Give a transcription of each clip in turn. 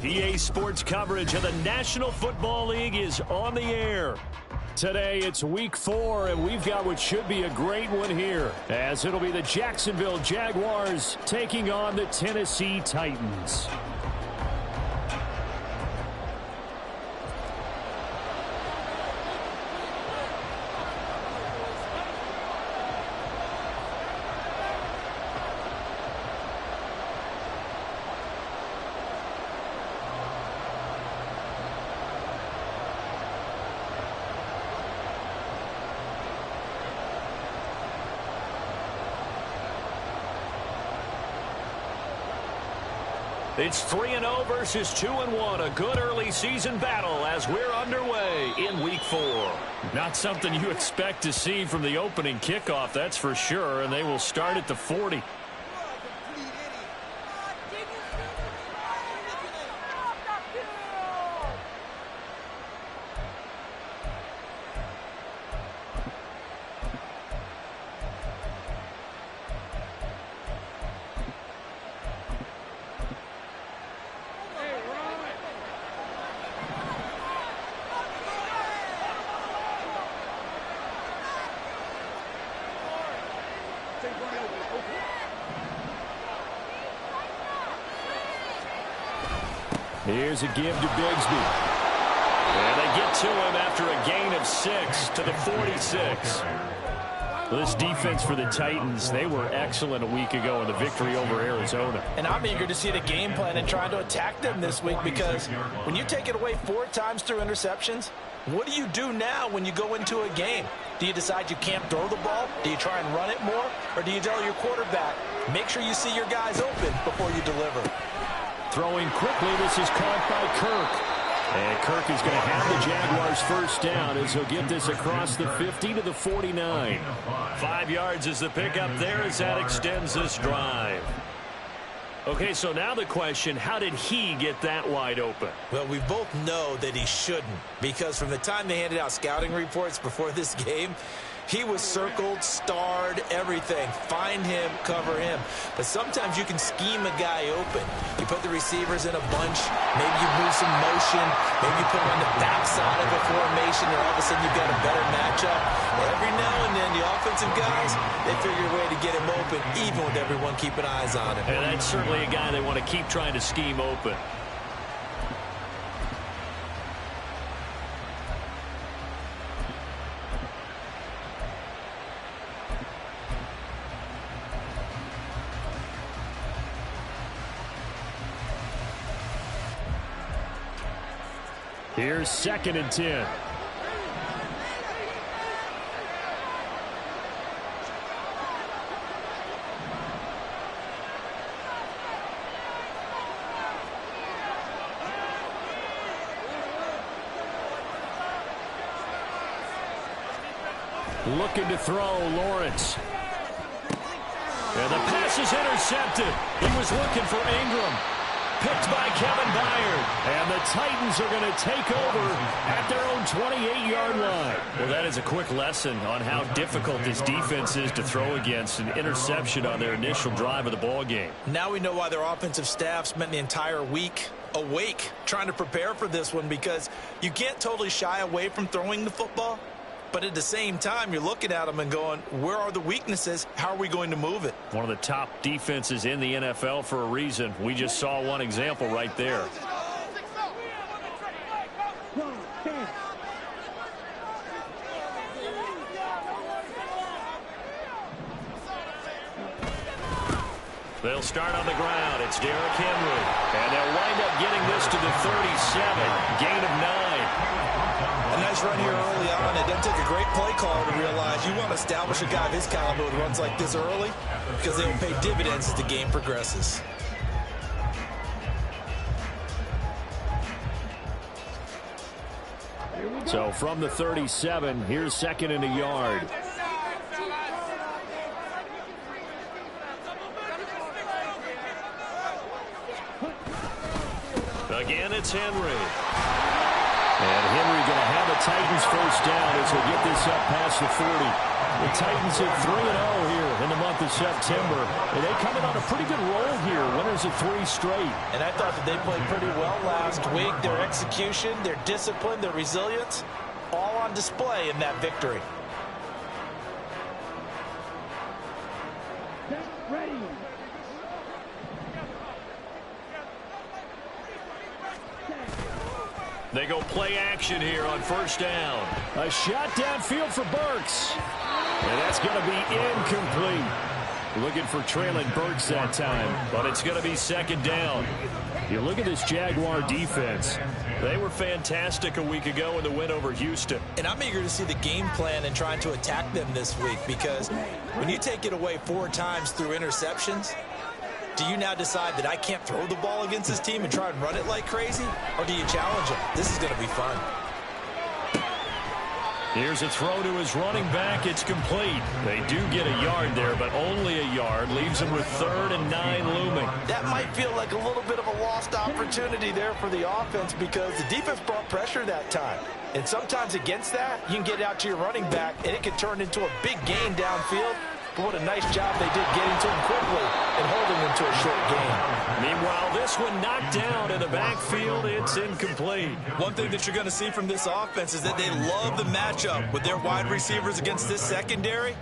EA Sports coverage of the National Football League is on the air. Today, it's week 4, and we've got what should be a great one here, as it'll be the Jacksonville Jaguars taking on the Tennessee Titans. It's 3-0 versus 2-1, a good early season battle as we're underway in week 4. Not something you expect to see from the opening kickoff, that's for sure, and they will start at the 40. Here's a give to Bigsby. And they get to him after a gain of 6 to the 46. Well, this defense for the Titans, they were excellent a week ago in the victory over Arizona. And I'm eager to see the game plan and trying to attack them this week, because when you take it away 4 times through interceptions, what do you do now when you go into a game? Do you decide you can't throw the ball? Do you try and run it more? Or do you tell your quarterback, make sure you see your guys open before you deliver? Throwing quickly, this is caught by Kirk. And Kirk is going to have the Jaguars first down as he'll get this across the 50 to the 49. 5 yards is the pickup there as that extends this drive. Okay, so now the question, how did he get that wide open? Well, we both know that he shouldn't, because from the time they handed out scouting reports before this game, he was circled, starred, everything. Find him, cover him. But sometimes you can scheme a guy open. You put the receivers in a bunch. Maybe you move some motion. Maybe you put him on the backside of a formation, and all of a sudden you've got a better matchup. Every now and then, the offensive guys, they figure a way to get him open, even with everyone keeping eyes on him. And that's certainly a guy they want to keep trying to scheme open. Here's 2nd and 10. Looking to throw, Lawrence. And the pass is intercepted. He was looking for Ingram. Picked by Kevin Byard. And the Titans are going to take over at their own 28-yard line. Well, that is a quick lesson on how difficult this defense is to throw against. An interception on their initial drive of the ball game. Now we know why their offensive staff spent the entire week awake trying to prepare for this one, because you can't totally shy away from throwing the football. But at the same time, you're looking at them and going, where are the weaknesses? How are we going to move it? One of the top defenses in the NFL for a reason. We just saw one example right there. They'll start on the ground. It's Derrick Henry. And they'll wind up getting this to the 37. Gain of 9. A nice run here early on. It doesn't take a great play caller to realize you want to establish a guy of his caliber who runs like this early, because they will pay dividends as the game progresses. So from the 37, here's 2nd and a yard. Again, it's Henry. And Henry going to have a Titans first down as they get this up past the 40. The Titans at 3-0 here in the month of September. And they come in on a pretty good roll here. Winners of 3 straight. And I thought that they played pretty well last week. Their execution, their discipline, their resilience, all on display in that victory. Ready. They go play action here on first down. A shot downfield for Burks. And that's going to be incomplete. Looking for Traylon Burks that time, but it's going to be second down. You look at this Jaguar defense. They were fantastic a week ago in the win over Houston. And I'm eager to see the game plan and trying to attack them this week, because when you take it away 4 times through interceptions, do you now decide that I can't throw the ball against this team and try and run it like crazy? Or do you challenge them? This is going to be fun. Here's a throw to his running back. It's complete. They do get a yard there, but only a yard. Leaves him with 3rd and 9 looming. That might feel like a little bit of a lost opportunity there for the offense, because the defense brought pressure that time. And sometimes against that, you can get out to your running back, and it can turn into a big gain downfield. But what a nice job they did getting to him quickly and holding him to a short gain. Meanwhile, this one knocked down in the backfield. It's incomplete. One thing that you're going to see from this offense is that they love the matchup with their wide receivers against this secondary.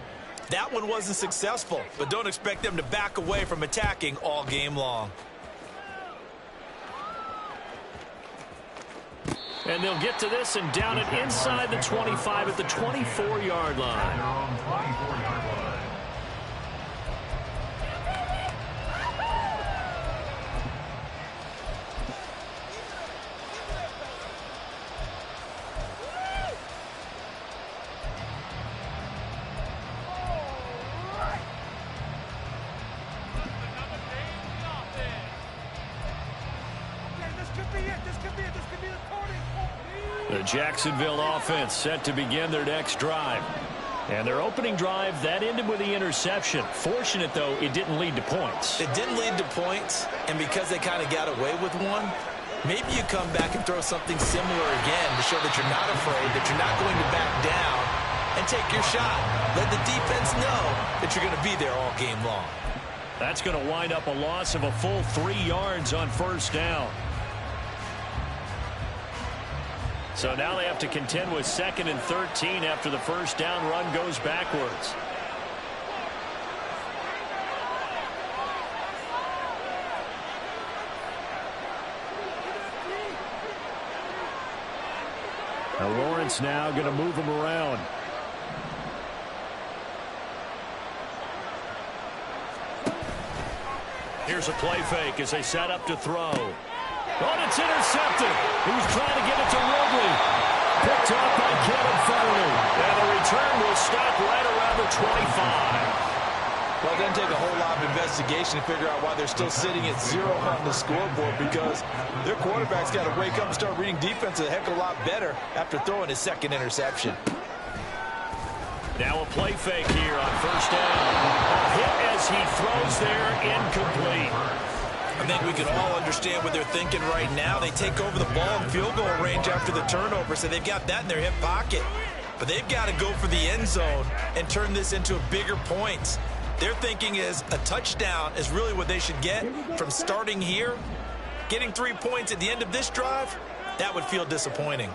That one wasn't successful, but don't expect them to back away from attacking all game long. And they'll get to this and down it inside the 25 at the 24-yard line. The Jacksonville offense set to begin their next drive. And their opening drive, that ended with the interception. Fortunate, though, it didn't lead to points. It didn't lead to points, and because they kind of got away with one, maybe you come back and throw something similar again to show that you're not afraid, that you're not going to back down, and take your shot. Let the defense know that you're going to be there all game long. That's going to wind up a loss of a full 3 yards on first down. So now they have to contend with 2nd and 13 after the first down run goes backwards. Now Lawrence now going to move him around. Here's a play fake as they set up to throw. Oh, it's intercepted. He was trying to get it to Ridley. Picked off by Kevin Farley. And the return will stop right around the 25. Well, it doesn't take a whole lot of investigation to figure out why they're still sitting at 0 on the scoreboard, because their quarterback's got to wake up and start reading defense a heck of a lot better after throwing his 2nd interception. Now a play fake here on first down. A hit as he throws there, incomplete. I think we can all understand what they're thinking right now. They take over the ball in field goal range after the turnover, so they've got that in their hip pocket. But they've got to go for the end zone and turn this into a bigger points. Their thinking is a touchdown is really what they should get from starting here. Getting 3 points at the end of this drive, that would feel disappointing.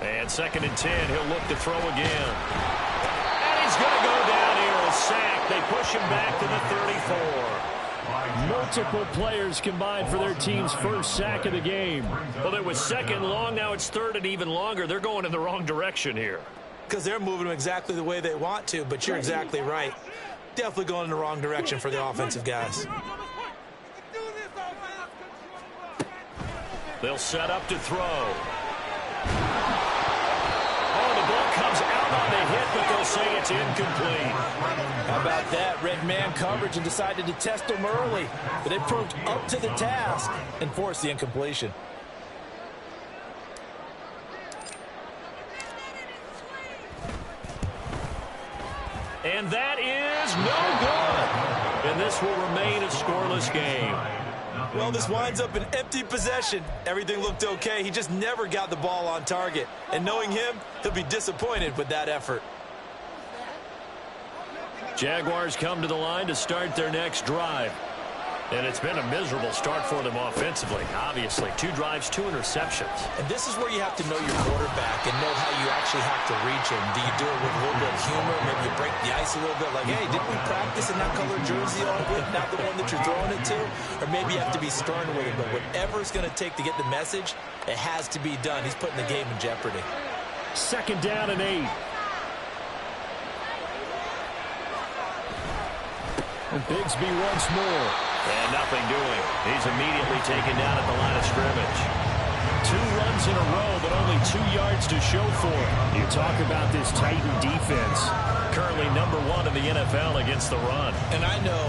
And 2nd and 10, he'll look to throw again. And he's going to go down here, a sack. They push him back to the 34. Multiple players combined for their team's first sack of the game. Well, it was 2nd long, now it's 3rd and even longer. They're going in the wrong direction here. Because they're moving them exactly the way they want to, but you're exactly right. Definitely going in the wrong direction for the offensive guys. They'll set up to throw. Oh, the ball comes out on the hit, but they'll say it's incomplete. How about that? Red man coverage and decided to test them early. But they proved up to the task and forced the incompletion. And that is no good. And this will remain a scoreless game. Well, this winds up an empty possession. Everything looked okay. He just never got the ball on target. And knowing him, he'll be disappointed with that effort. Jaguars come to the line to start their next drive. And it's been a miserable start for them offensively. Obviously, 2 drives, 2 interceptions. And this is where you have to know your quarterback and know how you actually have to reach him. Do you do it with a little bit of humor? Maybe you break the ice a little bit like, hey, didn't we practice in that color jersey all week, not the one that you're throwing it to? Or maybe you have to be stern with it. But whatever it's going to take to get the message, it has to be done. He's putting the game in jeopardy. 2nd down and 8. And Bigsby once more. And nothing doing. He's immediately taken down at the line of scrimmage. 2 runs in a row, but only 2 yards to show for it. You talk about this Titan defense. Currently #1 in the NFL against the run. And I know,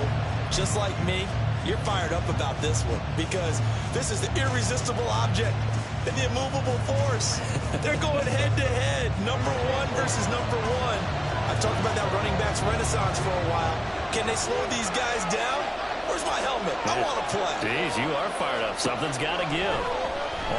just like me, you're fired up about this one because this is the irresistible object and the immovable force. They're going head-to-head, #1 versus #1. I've talked about that running backs renaissance for a while. Can they slow these guys down? Where's my helmet? I want to play. Jeez, you are fired up. Something's got to give.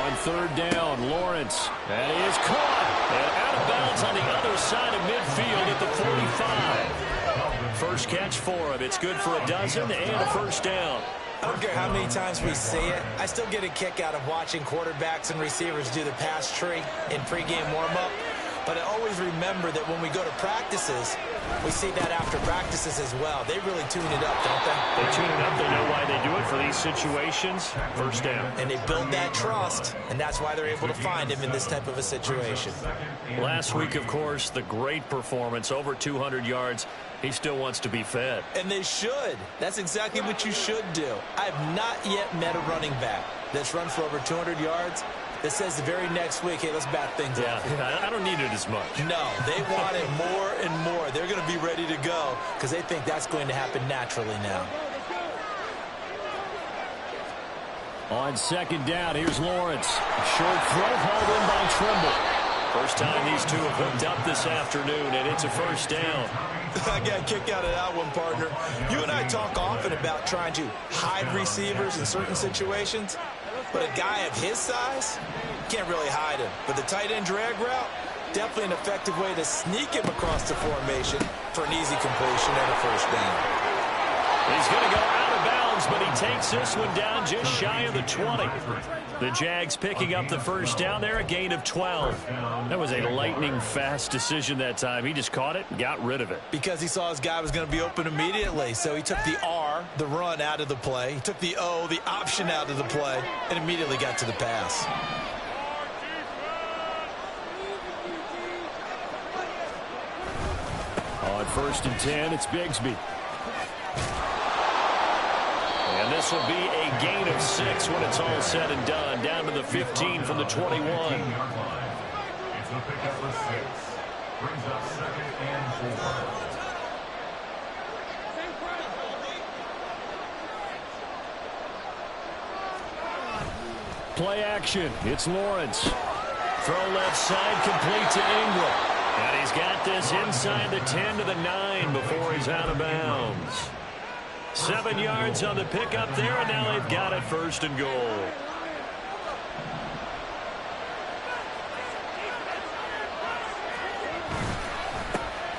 On 3rd down, Lawrence. And he is caught. And out of bounds on the other side of midfield at the 45. First catch for him. It's good for a dozen and a 1st down. I don't care how many times we see it. I still get a kick out of watching quarterbacks and receivers do the pass tree in pregame warm-up. But I always remember that when we go to practices, we see that after practices as well. They really tune it up, don't they? They tune it up. They know why they do it for these situations. 1st down. And they build that trust, and that's why they're able to find him in this type of a situation. Last week, of course, the great performance, over 200 yards. He still wants to be fed. And they should. That's exactly what you should do. I have not yet met a running back that's run for over 200 yards that says the very next week, hey, let's bat things up. Yeah, I don't need it as much. No, they want it more and more. They're going to be ready to go because they think that's going to happen naturally now. On 2nd down, here's Lawrence. Short throw hauled in by Trimble. First time these two have hooked up this afternoon, and it's a 1st down. I got a kick out of that one, partner. You and I talk often about trying to hide receivers in certain situations. But a guy of his size, can't really hide him. But the tight end drag route, definitely an effective way to sneak him across the formation for an easy completion and a 1st down. He's going to go out of bounds, but he takes this one down just shy of the 20. The Jags picking up the 1st down there, a gain of 12. That was a lightning-fast decision that time. He just caught it and got rid of it. Because he saw his guy was going to be open immediately, so he took the R, the run, out of the play. He took the O, the option, out of the play, and immediately got to the pass. On 1st and 10, it's Bigsby. And this will be a gain of 6 when it's all said and done. Down to the 15 from the 21. Play action. It's Lawrence. Throw left side, complete to Ingram. And he's got this inside the 10 to the 9 before he's out of bounds. 7 yards on the pickup there, and now they've got it 1st and goal.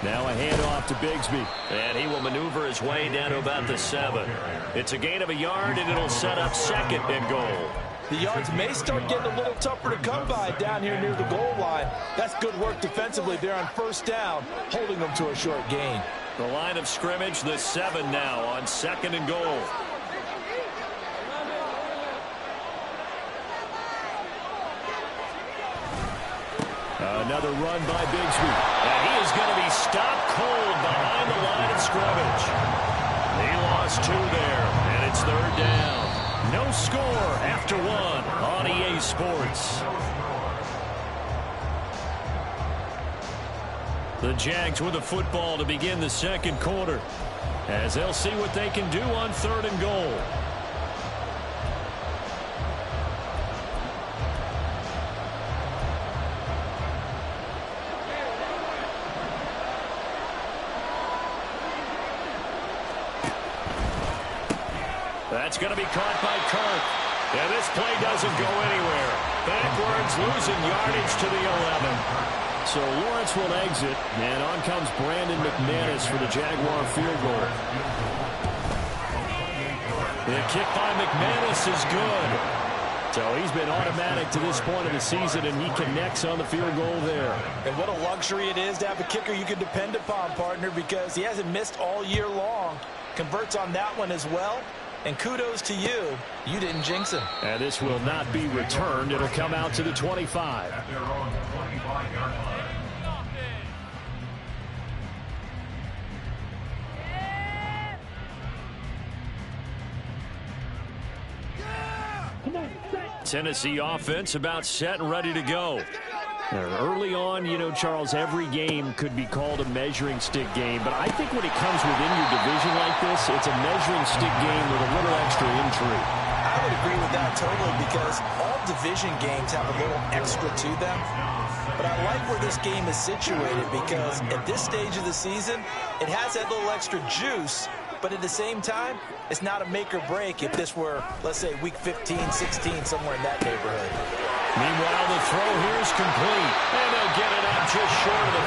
Now a handoff to Bigsby, and he will maneuver his way down to about the 7. It's a gain of a yard, and it'll set up 2nd and goal. The yards may start getting a little tougher to come by down here near the goal line. That's good work defensively there on 1st down, holding them to a short gain. The line of scrimmage, the 7 now on 2nd and goal. Another run by Bigsby. And he is going to be stopped cold behind the line of scrimmage. He lost 2 there, and it's 3rd down. No score after 1 on EA Sports. The Jags with the football to begin the 2nd quarter, as they'll see what they can do on 3rd and goal. That's going to be caught by Kirk. Yeah, this play doesn't go anywhere. Backwards, losing yardage to the 11. So Lawrence will exit, and on comes Brandon McManus for the Jaguar field goal. The kick by McManus is good. So he's been automatic to this point of the season, and he connects on the field goal there. And what a luxury it is to have a kicker you can depend upon, partner, because he hasn't missed all year long. Converts on that one as well. And kudos to you. You didn't jinx him. And this will not be returned. It'll come out to the 25. At their own 25-yard line. Tennessee offense about set and ready to go. Early on, you know, Charles, every game could be called a measuring stick game, but I think when it comes within your division like this, it's a measuring stick game with a little extra intrigue. I would agree with that totally, because all division games have a little extra to them. But I like where this game is situated, because at this stage of the season, it has that little extra juice. But at the same time, it's not a make or break if this were, let's say, week 15, 16, somewhere in that neighborhood. Meanwhile, the throw here is complete. And they'll get it up just short of the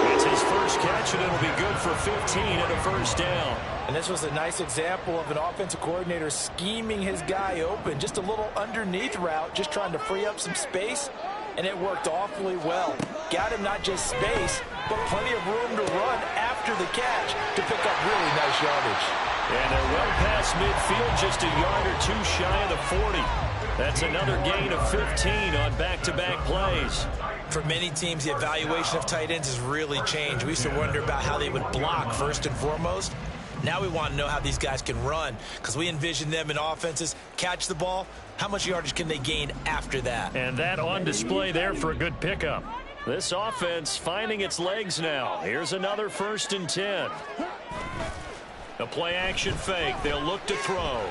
45. It's his first catch, and it'll be good for 15 and a first down. And this was a nice example of an offensive coordinator scheming his guy open. Just a little underneath route, just trying to free up some space. And it worked awfully well. Got him not just space, but plenty of room to run after the catch to pick up really nice yardage. And they're well past midfield, just a yard or two shy of the 40. That's another gain of 15 on back-to-back plays. For many teams, the evaluation of tight ends has really changed. We used to wonder about how they would block first and foremost. Now we want to know how these guys can run, because we envision them in offenses catch the ball. How much yardage can they gain after that? And that on display there for a good pickup. This offense finding its legs now. Here's another 1st and 10. A play-action fake. They'll look to throw.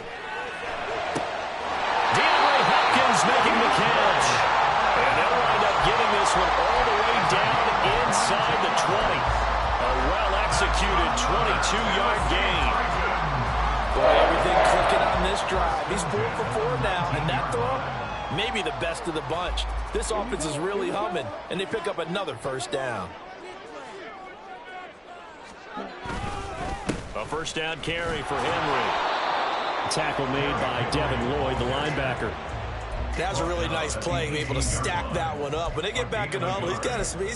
DeAndre Hopkins making the catch. And they'll wind up getting this one all the way down inside the 20. A well-executed 22-yard gain. Boy, everything clicking on this drive. He's 4 for 4 now, and that throw, maybe the best of the bunch. This offense is really humming, and they pick up another first down. A first down carry for Henry. Tackle made by Devin Lloyd, the linebacker. That was a really nice play, able to stack that one up. When they get back in the huddle, he's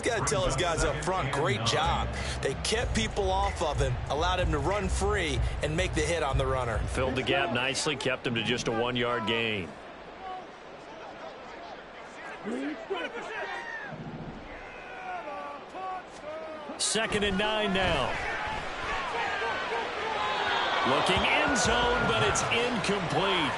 got to tell his guys up front, great job. They kept people off of him, allowed him to run free, and make the hit on the runner. Filled the gap nicely, kept him to just a 1-yard gain. Second and 9 now. Looking end zone, but it's incomplete.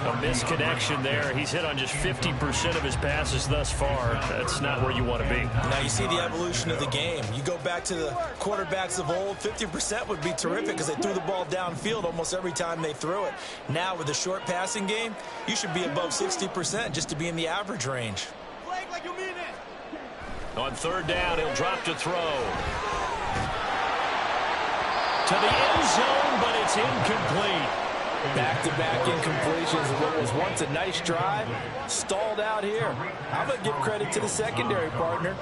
A misconnection there. He's hit on just 50% of his passes thus far. That's not where you want to be. Now you see the evolution of the game. You go back to the quarterbacks of old, 50% would be terrific because they threw the ball downfield almost every time they threw it. Now with the short passing game, you should be above 60% just to be in the average range. On 3rd down, he'll drop to throw. To the end zone, but it's incomplete. Back-to-back incompletions of what was once a nice drive, stalled out here. I'm going to give credit to the secondary partner.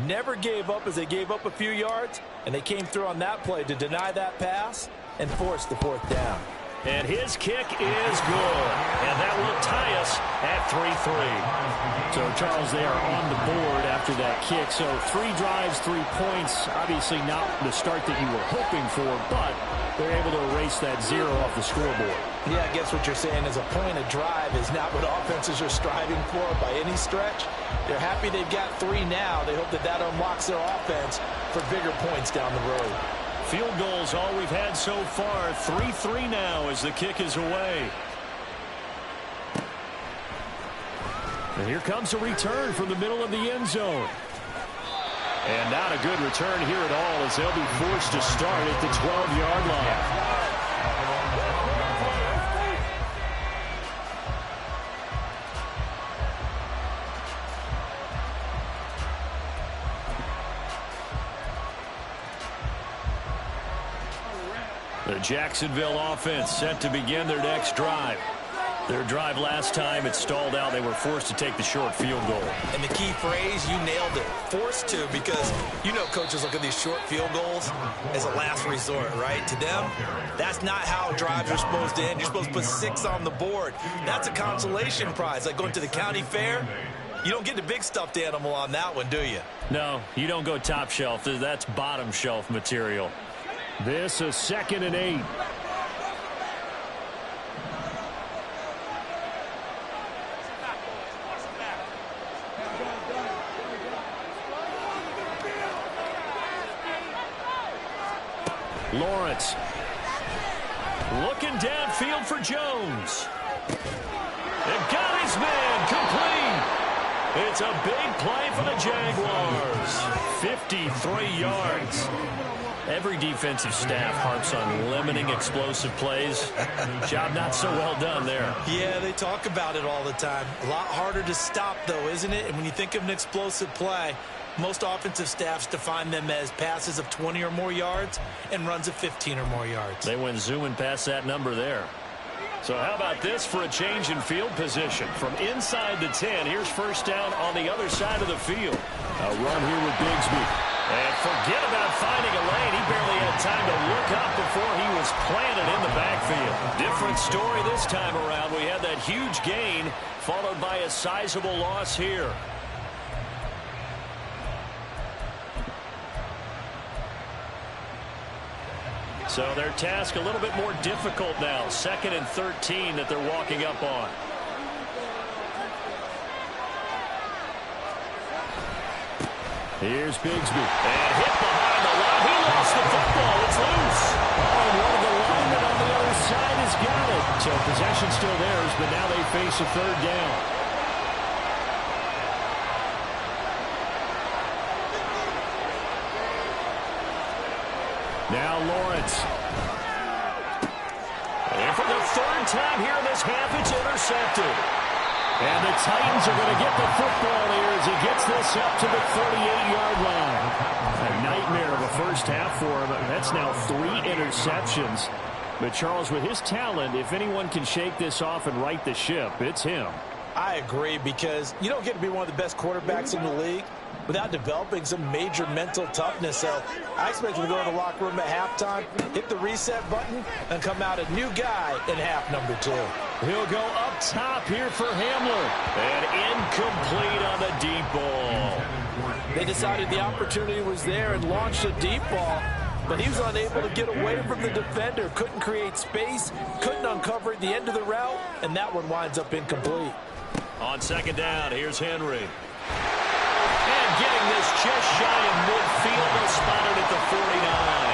Never gave up as they gave up a few yards, and they came through on that play to deny that pass and force the 4th down. And his kick is good. And that will tie us at 3-3. So, Charles, they are on the board after that kick. So, 3 drives, 3 points. Obviously not the start that you were hoping for, but they're able to erase that 0 off the scoreboard. Yeah, I guess what you're saying is a point a drive is not what offenses are striving for by any stretch. They're happy they've got 3 now. They hope that that unlocks their offense for bigger points down the road. Field goals all we've had so far. 3-3 now as the kick is away. And here comes a return from the middle of the end zone. And not a good return here at all as they'll be forced to start at the 12-yard line. The The Jacksonville offense set to begin their next drive. Their drive last time, it stalled out. They were forced to take the short field goal. And the key phrase, you nailed it, forced to, because you know coaches look at these short field goals as a last resort, right? To them, that's not how drives are supposed to end. You're supposed to put 6 on the board. That's a consolation prize, like going to the county fair. You don't get the big stuffed animal on that one, do you? No, you don't go top shelf. That's bottom shelf material. This is 2nd and 8. Lawrence looking downfield for Jones. And got his man complete. It's a big play for the Jaguars. 53 yards. Every defensive staff harps on limiting explosive plays. Job not so well done there. Yeah, they talk about it all the time. A lot harder to stop, though, isn't it? And when you think of an explosive play, most offensive staffs define them as passes of 20 or more yards and runs of 15 or more yards. They went zooming past that number there. So how about this for a change in field position? From inside the 10, here's first down on the other side of the field. A run here with Bigsby. And forget about finding a lane. He barely had time to look up before he was planted in the backfield. Different story this time around. We had that huge gain followed by a sizable loss here. So their task a little bit more difficult now. 2nd and 13 that they're walking up on. Here's Bigsby. And hit behind the line. He lost the football. It's loose. Oh, and one of the linemen on the other side has got it. So possession still theirs, but now they face a 3rd down. Now Lawrence. And for the 3rd time here in this half, it's intercepted. And the Titans are going to get the football here as he gets this up to the 38-yard line. A nightmare of a first half for him. That's now 3 interceptions. But Charles, with his talent, if anyone can shake this off and right the ship, it's him. I agree, because you don't get to be one of the best quarterbacks in the league without developing some major mental toughness. So I expect him to go in the locker room at halftime, hit the reset button, and come out a new guy in half number 2. He'll go up top here for Hamler. And incomplete on the deep ball. They decided the opportunity was there and launched a deep ball, but he was unable to get away from the defender. Couldn't create space, couldn't uncover at the end of the route, and that one winds up incomplete. On 2nd down, here's Henry. And getting this just shy of midfield, they'll spot it at the 49.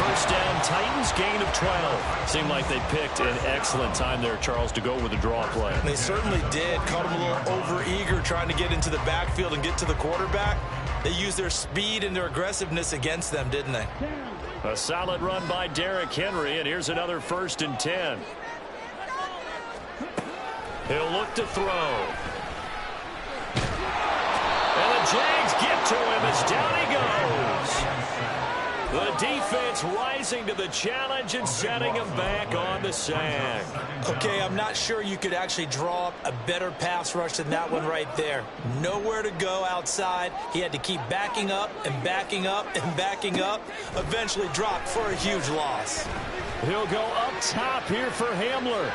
First down, Titans, gain of 12. Seemed like they picked an excellent time there, Charles, to go with the draw play. They certainly did. Caught him a little over-eager trying to get into the backfield and get to the quarterback. They used their speed and their aggressiveness against them, didn't they? A solid run by Derrick Henry, and here's another 1st and 10. He'll look to throw. And the Jags get to him as down he goes. The defense rising to the challenge and setting him back on the sack. Okay, I'm not sure you could actually draw up a better pass rush than that one right there. Nowhere to go outside. He had to keep backing up and backing up and backing up. Eventually dropped for a huge loss. He'll go up top here for Hamler.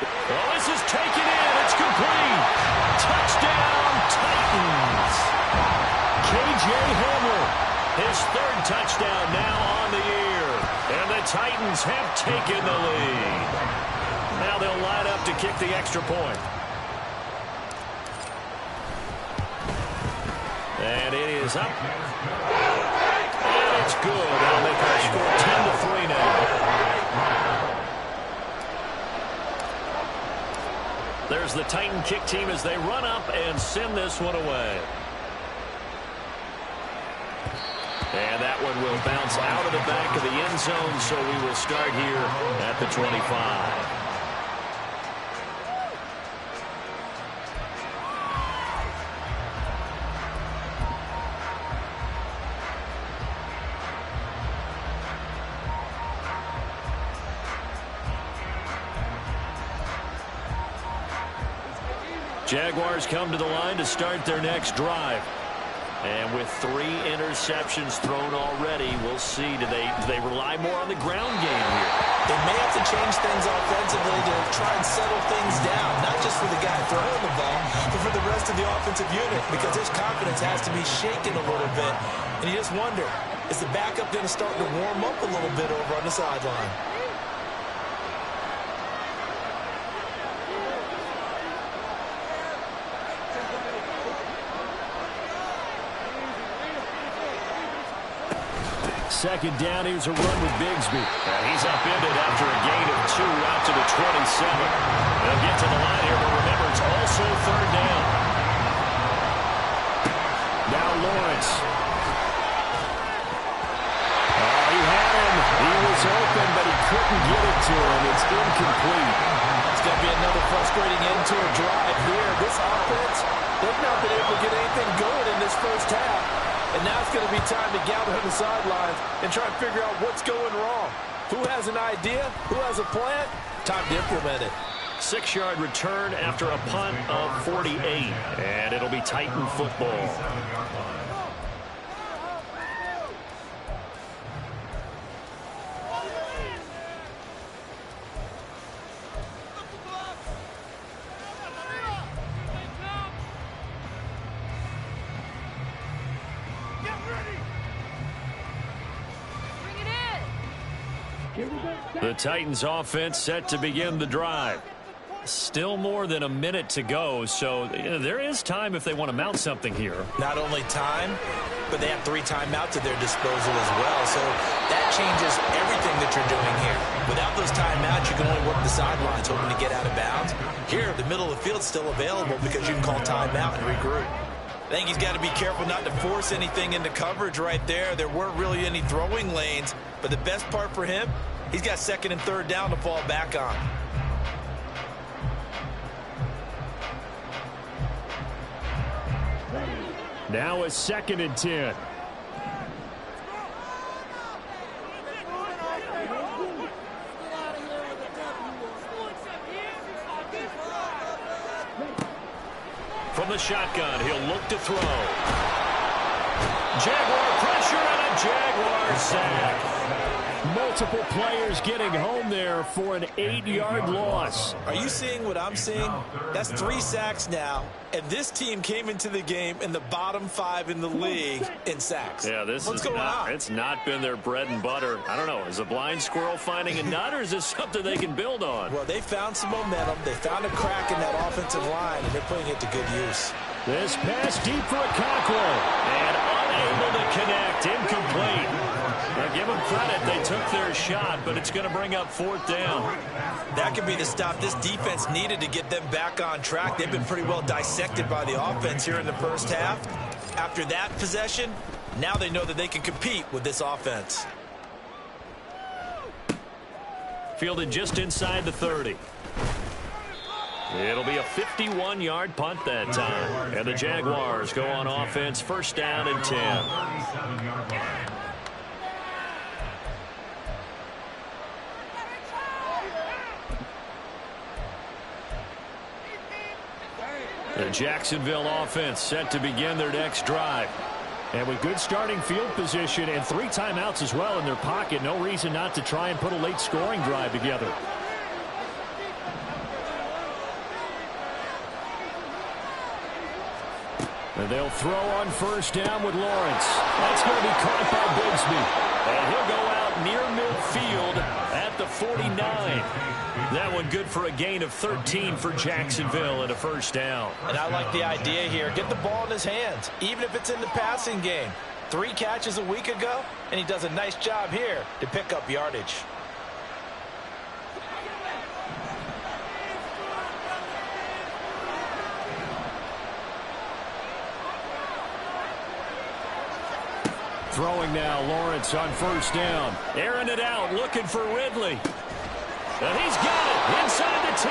Oh, this is taken in. It's complete. Touchdown, Titans. K.J. Hamler. His 3rd touchdown now on the year. And the Titans have taken the lead. Now they'll line up to kick the extra point. And it is up. And it's good. That'll make our score 10-3 now. There's the Titan kick team as they run up and send this one away. And that one will bounce out of the back of the end zone, so we will start here at the 25. Jaguars come to the line to start their next drive. And with 3 interceptions thrown already, we'll see. Do they rely more on the ground game here? They may have to change things offensively to try and settle things down, not just for the guy throwing the ball, but for the rest of the offensive unit, because his confidence has to be shaken a little bit. And you just wonder, is the backup going to start to warm up a little bit over on the sideline? Second down, here's a run with Bigsby. And he's upended after a gain of 2 out to the 27. They'll get to the line here, but remember, it's also third down. Now Lawrence. Oh, he had him. He was open, but he couldn't get it to him. It's incomplete. It's going to be another frustrating end to a drive here. This offense, they've not been able to get anything going in this first half. And now it's going to be time to gather on the sidelines and try and figure out what's going wrong. Who has an idea? Who has a plan? Time to implement it. 6-yard return after a punt of 48. And it'll be Titan football. The Titans offense set to begin the drive. Still more than a minute to go, so there is time if they want to mount something here. Not only time, but they have 3 timeouts at their disposal as well, so that changes everything that you're doing here. Without those timeouts, you can only work the sidelines hoping to get out of bounds. Here, the middle of the field's still available because you can call timeout and regroup. I think he's got to be careful not to force anything into coverage right there. There weren't really any throwing lanes, but the best part for him, he's got 2nd and 3rd down to fall back on. Now a 2nd and 10. From the shotgun, he'll look to throw. Jaguar pressure and a Jaguar sack. Multiple players getting home there for an 8-yard loss. Are you seeing what I'm seeing? That's 3 sacks now, and this team came into the game in the bottom 5 in the league in sacks. Yeah, what's going on? It's not been their bread and butter. I don't know. Is a blind squirrel finding a nut, or is this something they can build on? Well, they found some momentum. They found a crack in that offensive line, and they're putting it to good use. This pass deep for a Conklin, and unable to connect. Incomplete. Now, give them credit. They took their shot, but it's going to bring up 4th down. That could be the stop this defense needed to get them back on track. They've been pretty well dissected by the offense here in the first half. After that possession, now they know that they can compete with this offense. Fielded just inside the 30. It'll be a 51-yard punt that time. And the Jaguars go on offense, 1st down and 10. The Jacksonville offense set to begin their next drive. And with good starting field position and 3 timeouts as well in their pocket, no reason not to try and put a late scoring drive together. And they'll throw on 1st down with Lawrence. That's going to be caught by Bigsby. And he'll go out near midfield at the 49. That one good for a gain of 13 for Jacksonville and a 1st down. And I like the idea here. Get the ball in his hands, even if it's in the passing game. 3 catches a week ago, and he does a nice job here to pick up yardage. Throwing now, Lawrence on 1st down. Airing it out, looking for Ridley. And he's got it inside the 10.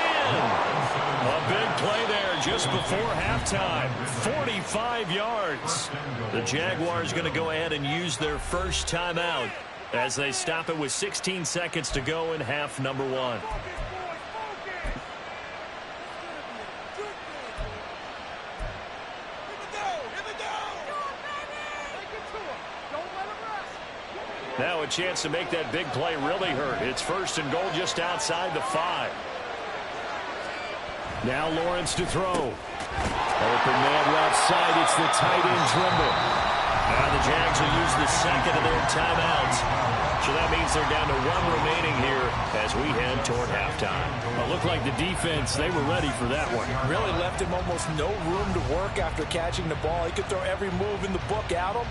A big play there just before halftime. 45 yards. The Jaguars going to go ahead and use their first timeout as they stop it with 16 seconds to go in half number 1. Now a chance to make that big play really hurt. It's first and goal just outside the 5. Now Lawrence to throw. Open man left side. It's the tight end Trimble. Now the Jags will use the second of their timeouts. So that means they're down to 1 remaining here as we head toward halftime. It looked like the defense, they were ready for that one. Really left him almost no room to work after catching the ball. He could throw every move in the book at him.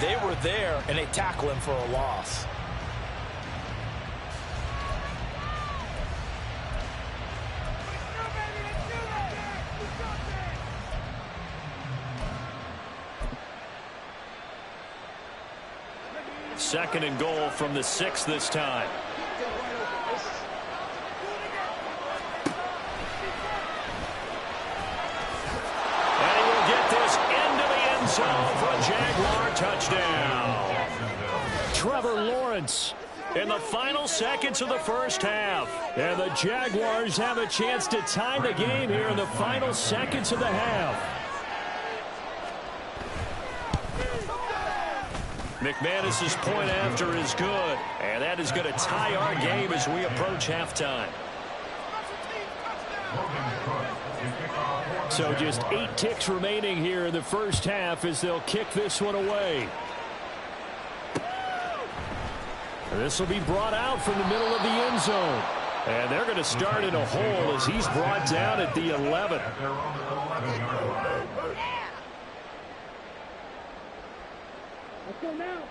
They were there, and they tackle him for a loss. Second and goal from the 6 this time. And he will get this into the end zone for a Jaguar touchdown. Trevor Lawrence in the final seconds of the first half. And the Jaguars have a chance to tie the game here in the final seconds of the half. McManus's point after is good, and that is going to tie our game as we approach halftime. So just 8 ticks remaining here in the first half as they'll kick this one away. This will be brought out from the middle of the end zone. And they're going to start in a hole as he's brought down at the 11.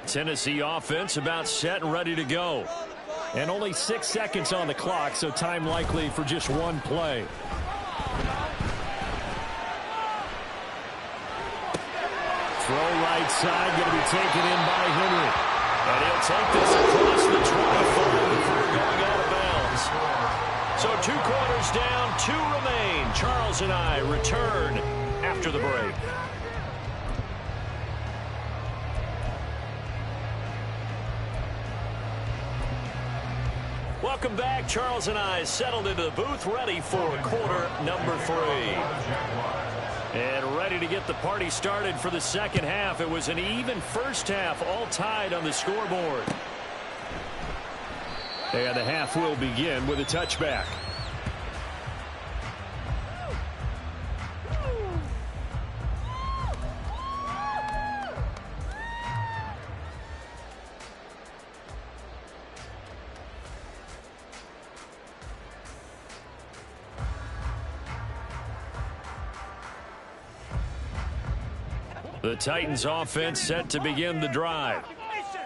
Tennessee offense about set and ready to go. And only 6 seconds on the clock, so time likely for just one play. Throw right side, going to be taken in by Henry. And he'll take this across the 25 before going out of bounds. So 2 quarters down, 2 remain. Charles and I return after the break. Welcome back. Charles and I settled into the booth, ready for quarter number 3. And ready to get the party started for the second half. It was an even first half, all tied on the scoreboard. And the half will begin with a touchback. The Titans offense set to begin the drive.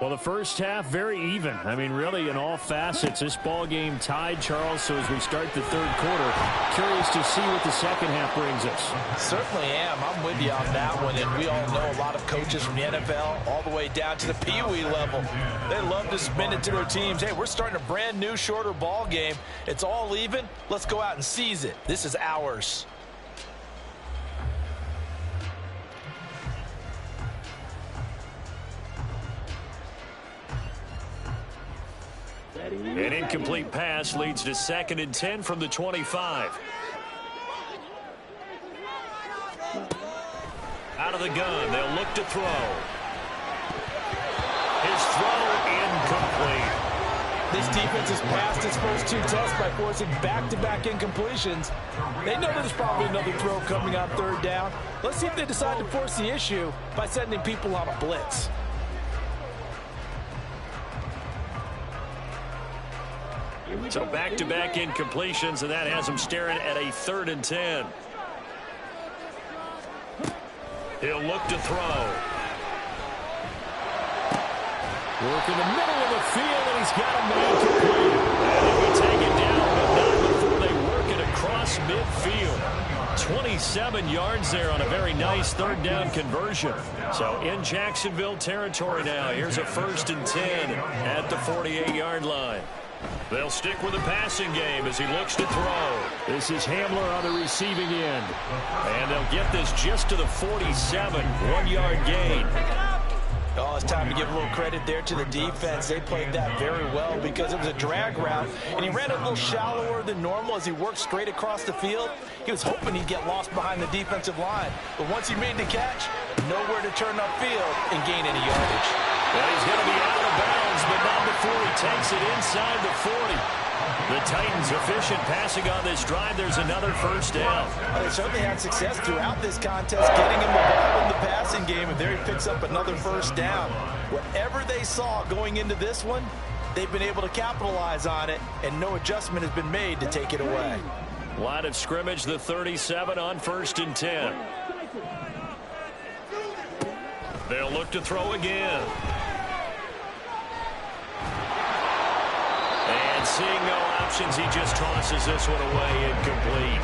Well, the first half, very even. I mean, really, in all facets, this ball game tied, Charles. So as we start the third quarter, curious to see what the second half brings us. Certainly am. I'm with you on that one. And we all know a lot of coaches from the NFL all the way down to the Pee-wee level. They love to spin it to their teams. Hey, we're starting a brand new, shorter ball game. It's all even. Let's go out and seize it. This is ours. An incomplete pass leads to 2nd and 10 from the 25. Out of the gun, they'll look to throw. His throw incomplete. This defense has passed its first 2 tests by forcing back-to-back incompletions. They know there's probably another throw coming on 3rd down. Let's see if they decide to force the issue by sending people on a blitz. So back-to-back incompletions, and that has him staring at a 3rd and 10. He'll look to throw. Work in the middle of the field, and he's got a man complete. And he will take it down, but not before they work it across midfield. 27 yards there on a very nice 3rd down conversion. So in Jacksonville territory now. Here's a 1st and 10 at the 48-yard line. They'll stick with the passing game as he looks to throw. This is Hamler on the receiving end. And they'll get this just to the 47, 1-yard gain. Oh, it's time to give a little credit there to the defense. They played that very well because it was a drag route, and he ran a little shallower than normal as he worked straight across the field. He was hoping he'd get lost behind the defensive line, but once he made the catch, nowhere to turn upfield and gain any yardage. Well, he's going to be out of bounds yards, but not before he takes it inside the 40. The Titans efficient passing on this drive. There's another first down. Well, they certainly had success throughout this contest, getting him the ball in the passing game, and there he picks up another first down. Whatever they saw going into this one, they've been able to capitalize on it, and no adjustment has been made to take it away. Line of scrimmage, the 37 on 1st and 10. They'll look to throw again. And seeing no options, he just tosses this one away, incomplete.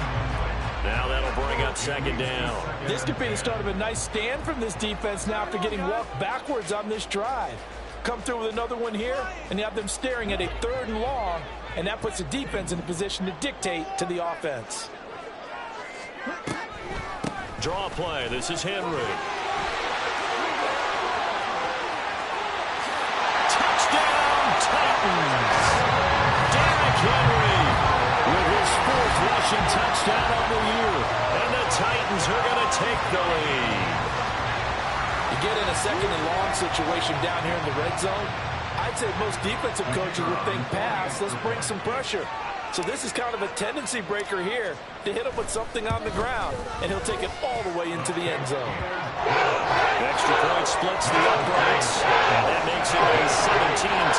Now that'll bring up 2nd down. This could be the start of a nice stand from this defense now after getting walked backwards on this drive. Come through with another one here, and you have them staring at a 3rd and long, and that puts the defense in a position to dictate to the offense. Draw play. This is Henry. Touchdown, Titans! Derrick Henry with his 4th rushing touchdown on the year. And the Titans are going to take the lead. You get in a 2nd and long situation down here in the red zone, I'd say most defensive coaches would think pass, let's bring some pressure. So this is kind of a tendency breaker here to hit him with something on the ground, and he'll take it all the way into the end zone. Extra point splits the uprights, and that makes it a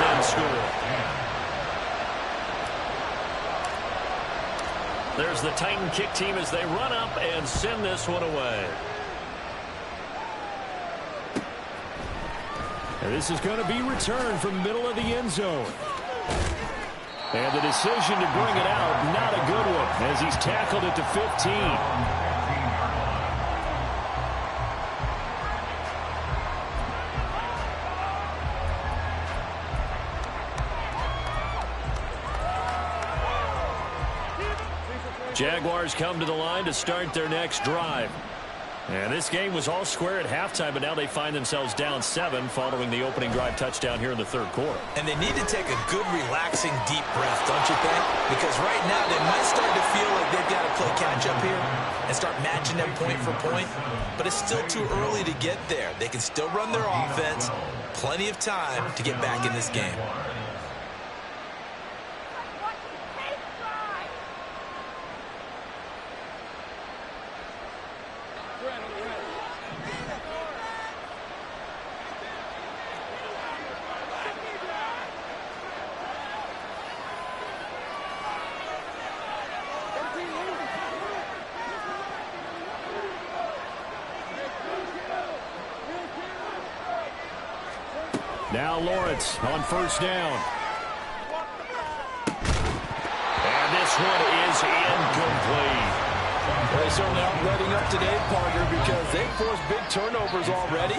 17-10 score. There's the Titan kick team as they run up and send this one away. And this is going to be returned from the middle of the end zone. And the decision to bring it out, not a good one, as he's tackled it to 15. Jaguars come to the line to start their next drive. And this game was all square at halftime, but now they find themselves down 7 following the opening drive touchdown here in the 3rd quarter. And they need to take a good, relaxing, deep breath, don't you think? Because right now they might start to feel like they've got to play catch-up here and start matching them point for point. But it's still too early to get there. They can still run their offense. Plenty of time to get back in this game. Now Lawrence on 1st down. And this one is incomplete. Well, they certainly aren't letting up today, partner, because they've forced big turnovers already,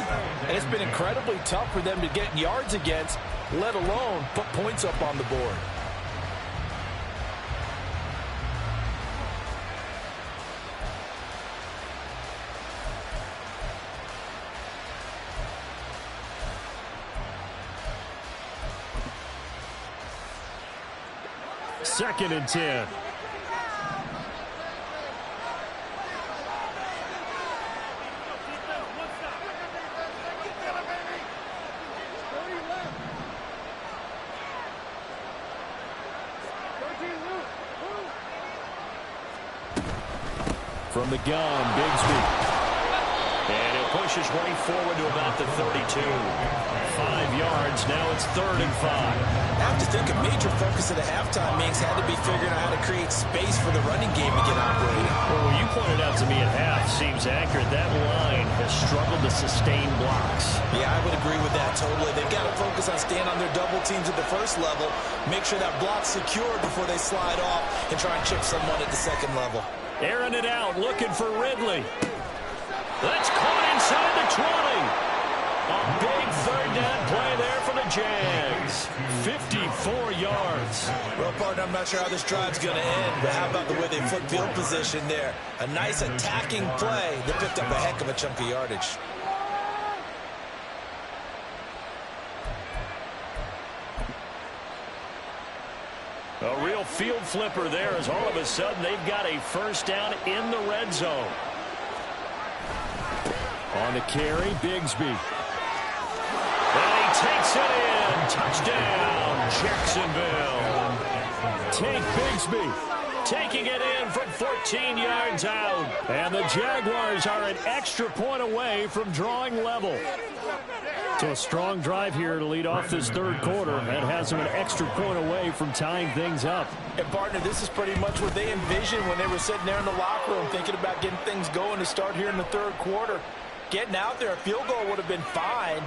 and it's been incredibly tough for them to get yards against, let alone put points up on the board. Second and 10. From the gun, Bigsby. And it pushes right forward to about the 32. 5 yards, now it's 3rd and 5. I have to think a major focus at the halftime means had to be figuring out how to create space for the running game to get operating. Well, what you pointed out to me at half seems accurate. That line has struggled to sustain blocks. Yeah, I would agree with that totally. They've got to focus on staying on their double teams at the first level, make sure that block's secured before they slide off and try and chip someone at the second level. Airing it out, looking for Ridley. That's caught inside the 20. A big 3rd down play there for the Jags. 54 yards. Well, partner, I'm not sure how this drive's going to end, but how about the way they flip field position there? A nice attacking play that picked up a heck of a chunk of yardage. A real field flipper there as all of a sudden they've got a first down in the red zone. On the carry, Bigsby. And he takes it in. Touchdown, Jacksonville. Tank Bigsby taking it in from 14 yards out. And the Jaguars are an extra point away from drawing level. So a strong drive here to lead off this third quarter. That has them an extra point away from tying things up. And, partner, this is pretty much what they envisioned when they were sitting there in the locker room thinking about getting things going to start here in the third quarter. Getting out there, a field goal would have been fine.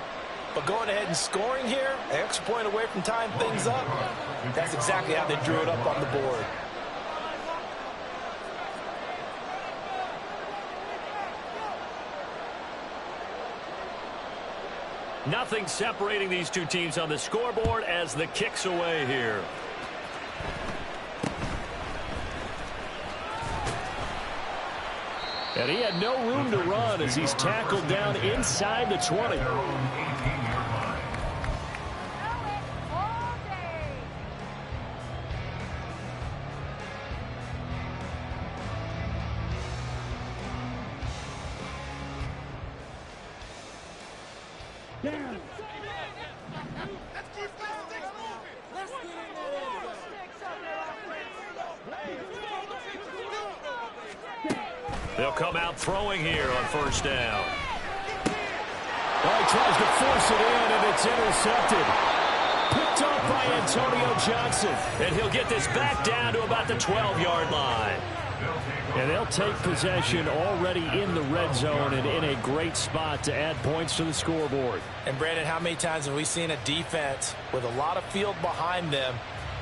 But going ahead and scoring here, an extra point away from tying things up, that's exactly how they drew it up on the board. Nothing separating these two teams on the scoreboard as the kick's away here. And he had no room to run as he's tackled down inside the 20. They'll come out throwing here on first down. Well, he tries to force it in, and it's intercepted. Picked off by Antonio Johnson. And he'll get this back down to about the 12-yard line. And they'll take possession already in the red zone and in a great spot to add points to the scoreboard. And, Brandon, how many times have we seen a defense with a lot of field behind them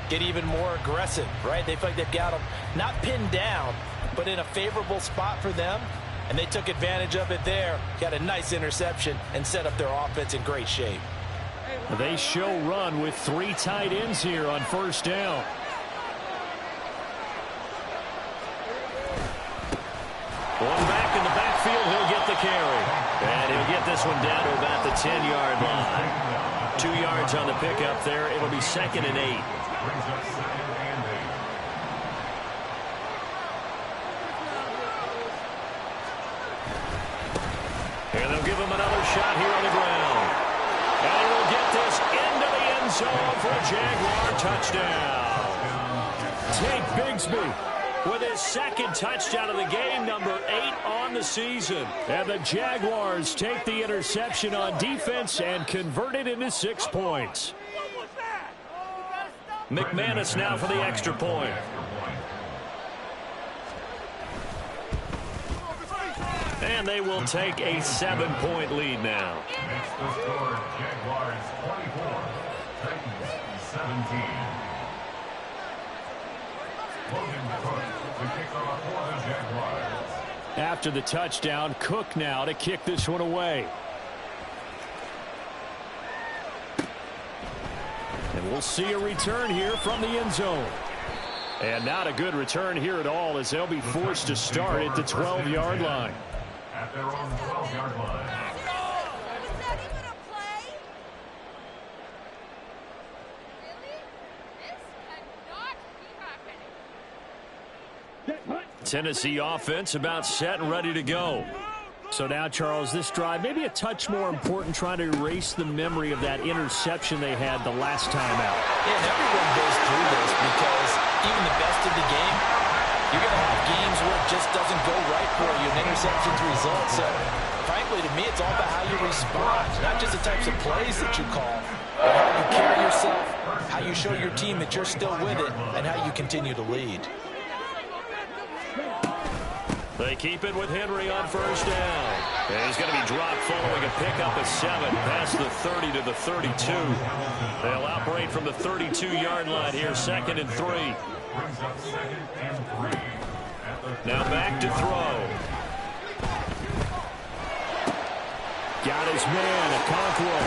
get even more aggressive, right? They feel like they've got them not pinned down, but in a favorable spot for them, and they took advantage of it there. Got a nice interception and set up their offense in great shape. They show run with 3 tight ends here on first down. One back in the backfield, he'll get the carry. And he'll get this one down to about the 10-yard line. 2 yards on the pickup there. It'll be 2nd and 8. And they'll give him another shot here on the ground. And he'll get this into the end zone for a Jaguar touchdown. Tank Bigsby with his 2nd touchdown of the game, number 8 on the season. And the Jaguars take the interception on defense and convert it into 6 points. McManus now for the extra point. And they will take a 7-point lead now. Makes the score Jaguars 24, Titans 17. Logan Cook to kick off for the Jaguars. After the touchdown, Cook now to kick this one away. And we'll see a return here from the end zone. And not a good return here at all as they'll be forced to start at the 12-yard line. At their own 12-yard line. Tennessee offense about set and ready to go. So now, Charles, this drive maybe a touch more important, trying to erase the memory of that interception they had the last time out. Yeah, and everyone goes through this because even the best of the game, you're going to have games where it just doesn't go right for you, and interceptions result. So, frankly, to me, it's all about how you respond, not just the types of plays that you call, but how you carry yourself, how you show your team that you're still with it, and how you continue to lead. They keep it with Henry on first down. And he's going to be dropped following a pickup of 7 past the 30 to the 32. They'll operate from the 32-yard line here, 2nd and 3. Now back to throw. Got his man, Okonkwo.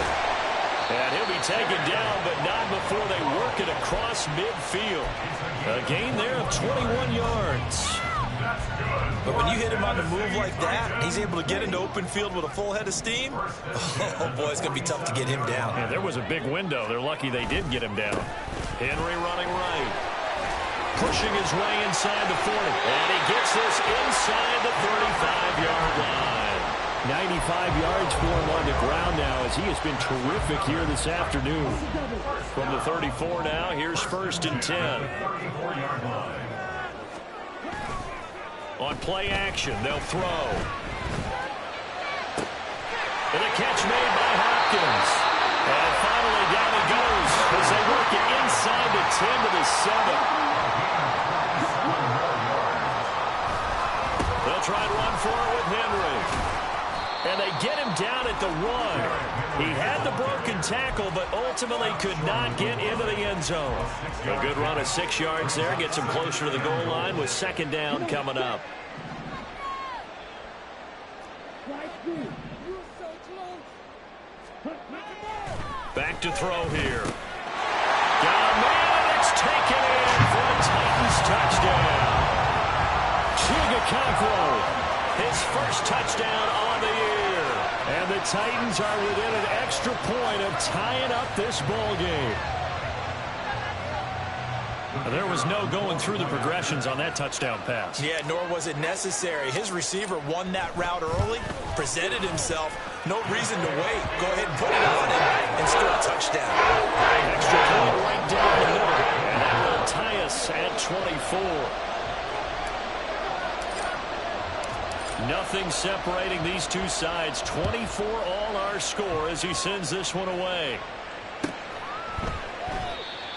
And he'll be taken down, but not before they work it across midfield. A gain there of 21 yards. But when you hit him on the move like that, he's able to get into open field with a full head of steam. Oh, boy, it's going to be tough to get him down. Yeah, there was a big window. They're lucky they did get him down. Henry running right. Pushing his way inside the 40. And he gets this inside the 35-yard line. 95 yards for him on the ground now as he has been terrific here this afternoon. From the 34 now, here's 1st and 10. On play action, they'll throw. And a catch made by Hopkins. And finally down he goes as they work it inside the 10 to the 7. They'll try to run for it with Henry. And they get him down at the 1. He had the broken tackle, but ultimately could not get into the end zone. A good run of 6 yards there. Gets him closer to the goal line with 2nd down coming up. Back to throw here. Got a man, and it's taken in for a Titans touchdown. Chigakonkwo, his first touchdown on the year. And the Titans are within an extra point of tying up this ball game. There was no going through the progressions on that touchdown pass. Yeah, nor was it necessary. His receiver won that route early, presented himself. No reason to wait. Go ahead and put it on and score a touchdown. Extra point right down the middle. And that will tie us at 24. Nothing separating these two sides. 24 all our score as he sends this one away.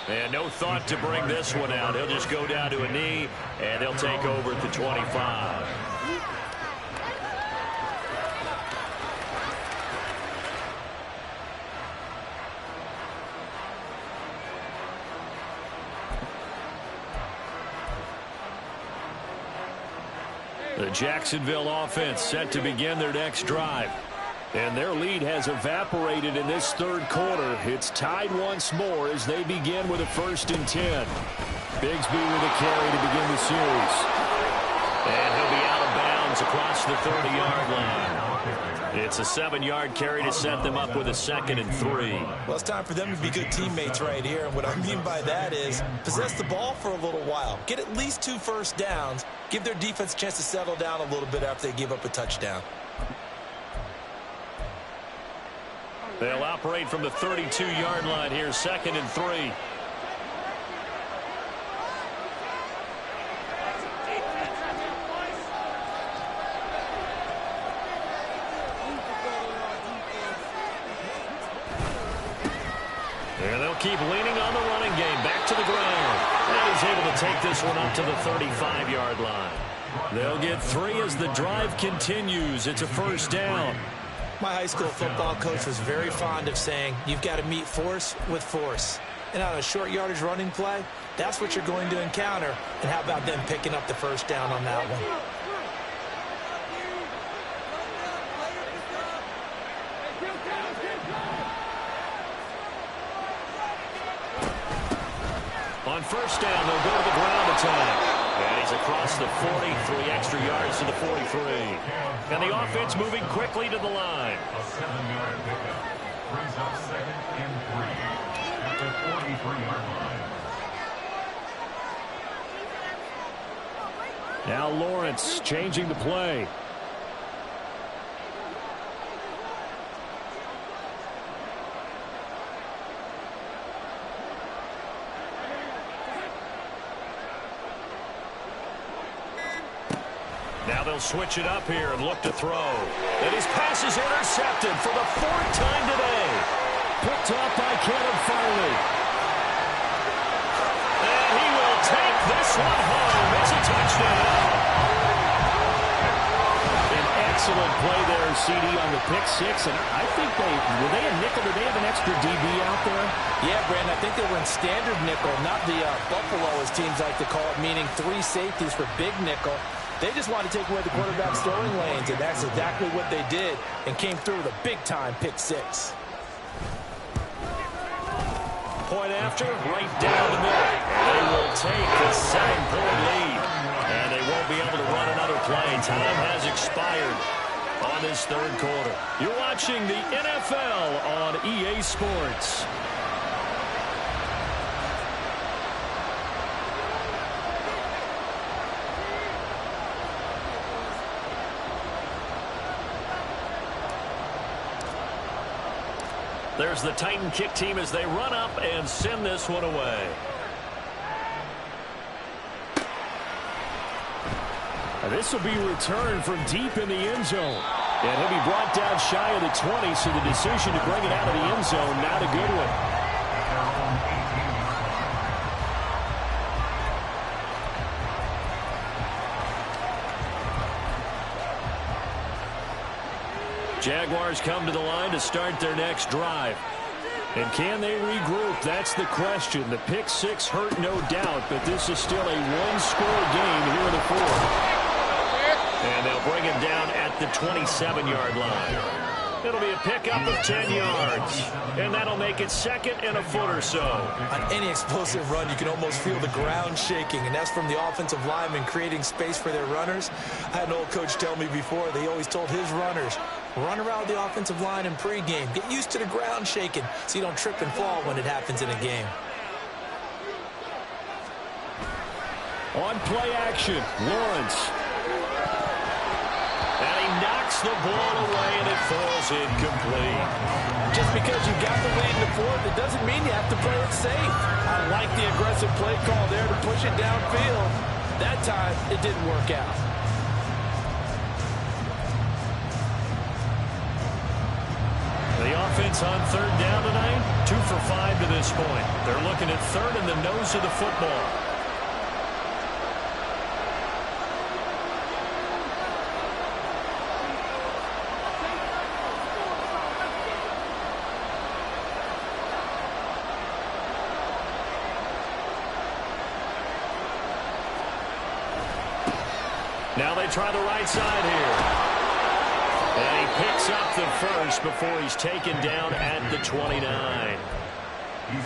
And no thought to bring this one out. He'll just go down to a knee, and they'll take over at the 25. The Jacksonville offense set to begin their next drive. And their lead has evaporated in this 3rd quarter. It's tied once more as they begin with a 1st and 10. Bigsby with a carry to begin the series. And he'll be out of bounds across the 30-yard line. It's a 7-yard carry to set them up with a 2nd and 3. Well, it's time for them to be good teammates right here. And what I mean by that is possess the ball for a little while. Get at least 2 first downs. Give their defense a chance to settle down a little bit after they give up a touchdown. They'll operate from the 32-yard line here, 2nd and 3. And they'll keep leaning on the running game. Back to the ground. And he's able to take this one up to the 35-yard line. They'll get 3 as the drive continues. It's a 1st down. My high school football coach was very fond of saying, you've got to meet force with force. And on a short yardage running play, that's what you're going to encounter. And how about them picking up the 1st down on that one? On 1st down, they'll go to the ground attack. And he's across the 40, 3 extra yards to the 43. And the offense moving quickly to the line. A 7-yard pickup. Brings up 2nd and 3 at the 43-yard line. Now Lawrence changing the play. Now they'll switch it up here and look to throw. And his pass is intercepted for the 4th time today. Picked off by Kevin Farley. And he will take this one home. It's a touchdown. An excellent play there, CD, on the pick 6. And I think were they a nickel? Did they have an extra DB out there? Yeah, Brandon, I think they were in standard nickel, not the Buffalo, as teams like to call it, meaning 3 safeties for big nickel. They just wanted to take away the quarterback's throwing lanes, and that's exactly what they did, and came through with a big-time pick 6. Point after, right down the middle. They will take a 7-point lead, and they won't be able to run another play. Time has expired on this 3rd quarter. You're watching the NFL on EA Sports. There's the Titan kick team as they run up and send this one away. This will be returned from deep in the end zone. And he'll be brought down shy of the 20, so the decision to bring it out of the end zone, not a good one. Jaguars come to the line to start their next drive. And can they regroup? That's the question. The pick six hurt, no doubt, but this is still a one-score game here in the fourth. And they'll bring him down at the 27-yard line. It'll be a pickup of 10 yards. And that'll make it second and a foot or so. On any explosive run, you can almost feel the ground shaking, and that's from the offensive linemen creating space for their runners. I had an old coach tell me before, they always told his runners, run around the offensive line in pregame. Get used to the ground shaking so you don't trip and fall when it happens in a game. On play action, Lawrence. And he knocks the ball away, and it falls incomplete. Just because you got the lead in the fourth, it doesn't mean you have to play it safe. I like the aggressive play call there to push it downfield. That time, it didn't work out. The offense on third down tonight, 2 for 5 to this point. They're looking at third in the nose of the football. Now they try the right side here. And he picks up the first before he's taken down at the 29.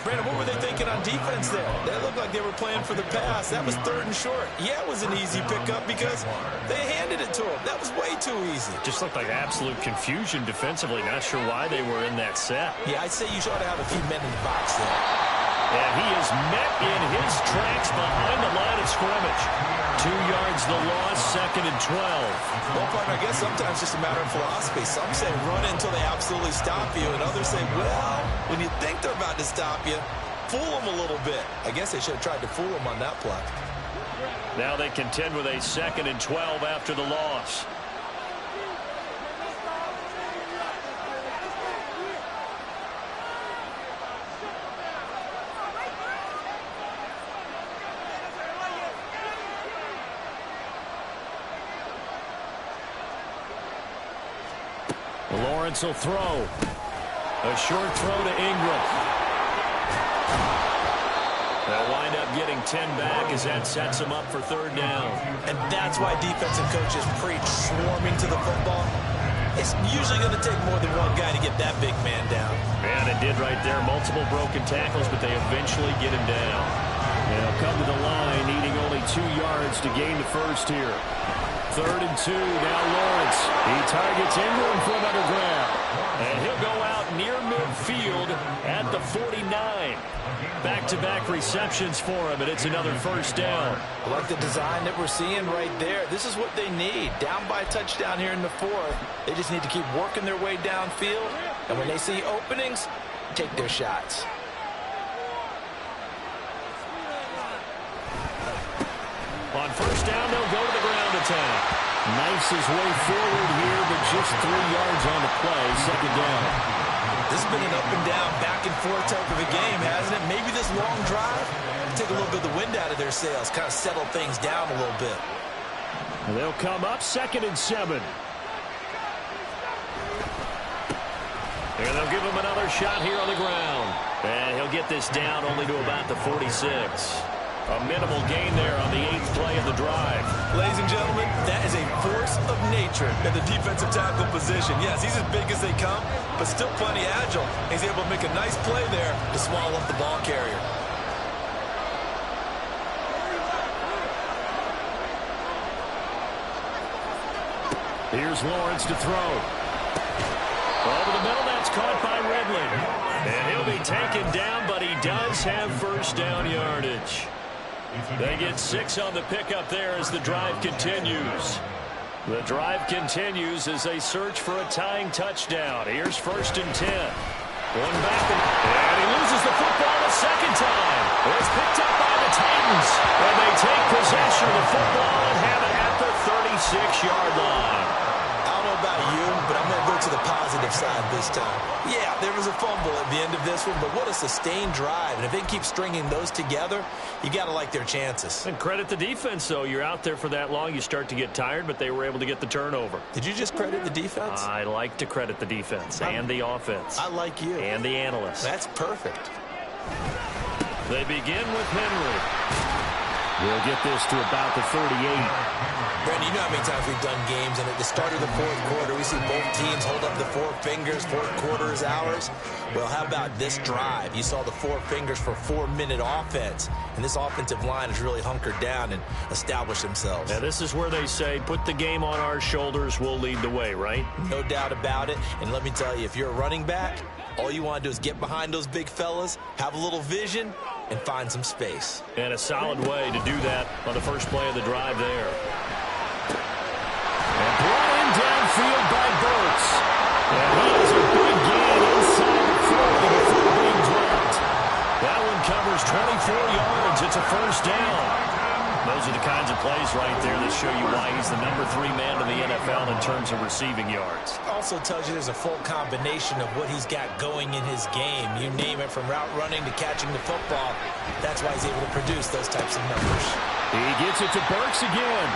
Brandon, what were they thinking on defense there? They looked like they were playing for the pass. That was 3rd and short. Yeah, it was an easy pickup because they handed it to him. That was way too easy. Just looked like absolute confusion defensively. Not sure why they were in that set. Yeah, I'd say you ought to have a few men in the box there. And he is met in his tracks behind the line of scrimmage. 2 yards the loss, 2nd and 12. Well, partner, I guess sometimes it's just a matter of philosophy. Some say run until they absolutely stop you, and others say, well, when you think they're about to stop you, fool them a little bit. I guess they should have tried to fool them on that play. Now they contend with a 2nd and 12 after the loss. Lawrence will throw. A short throw to Ingram. They'll wind up getting 10 back as that sets them up for 3rd down. And that's why defensive coaches preach swarming to the football. It's usually going to take more than one guy to get that big man down. And it did right there. Multiple broken tackles, but they eventually get him down. They'll come to the line, needing only 2 yards to gain the first here. 3rd and 2, now Lawrence. He targets Ingram for another grab. And he'll go out near midfield at the 49. Back-to-back receptions for him, and it's another 1st down. I like the design that we're seeing right there. This is what they need. Down by a touchdown here in the 4th. They just need to keep working their way downfield. And when they see openings, take their shots. On 1st down, they'll go to the ground attack. Knifes his way forward here, but just 3 yards on the play. 2nd down. This has been an up and down, back and forth type of a game, hasn't it? Maybe this long drive take a little bit of the wind out of their sails, kind of settle things down a little bit. And they'll come up 2nd and 7. And they'll give him another shot here on the ground. And he'll get this down only to about the 46. A minimal gain there on the 8th play of the drive. Ladies and gentlemen, that is a force of nature in the defensive tackle position. Yes, he's as big as they come, but still plenty agile. He's able to make a nice play there to swallow up the ball carrier. Here's Lawrence to throw. Over the middle, that's caught by Ridley. And he'll be taken down, but he does have 1st down yardage. They get 6 on the pickup there as the drive continues. The drive continues as they search for a tying touchdown. Here's 1st and 10. Going back, and he loses the football a second time. It's picked up by the Titans, and they take possession of the football and have it at the 36-yard line. I don't know about you, but I'm going to go to the positive side this time. Yeah, there was a fumble at the end of this one, but what a sustained drive. And if they keep stringing those together, you got to like their chances. And credit the defense, though. You're out there for that long, you start to get tired, but they were able to get the turnover. Did you just credit the defense? I like to credit the defense and the offense. I like you. And the analysts. That's perfect. They begin with Henry. We'll get this to about the 38. Brandon, you know how many times we've done games, and at the start of the fourth quarter, we see both teams hold up the four fingers, fourth quarter is ours. Well, how about this drive? You saw the four fingers for 4-minute offense, and this offensive line has really hunkered down and established themselves. Now, this is where they say, put the game on our shoulders, we'll lead the way, right? No doubt about it, and let me tell you, if you're a running back, all you want to do is get behind those big fellas, have a little vision, and find some space. And a solid way to do that on the first play of the drive there. And brought in downfield by Burks. And he has a big gain inside the 40 before being dropped. That one covers 24 yards. It's a first down. Those are the kinds of plays right there that show you why he's the number 3 man in the NFL in terms of receiving yards. Also tells you there's a full combination of what he's got going in his game. You name it, from route running to catching the football. That's why he's able to produce those types of numbers. He gets it to Burks again.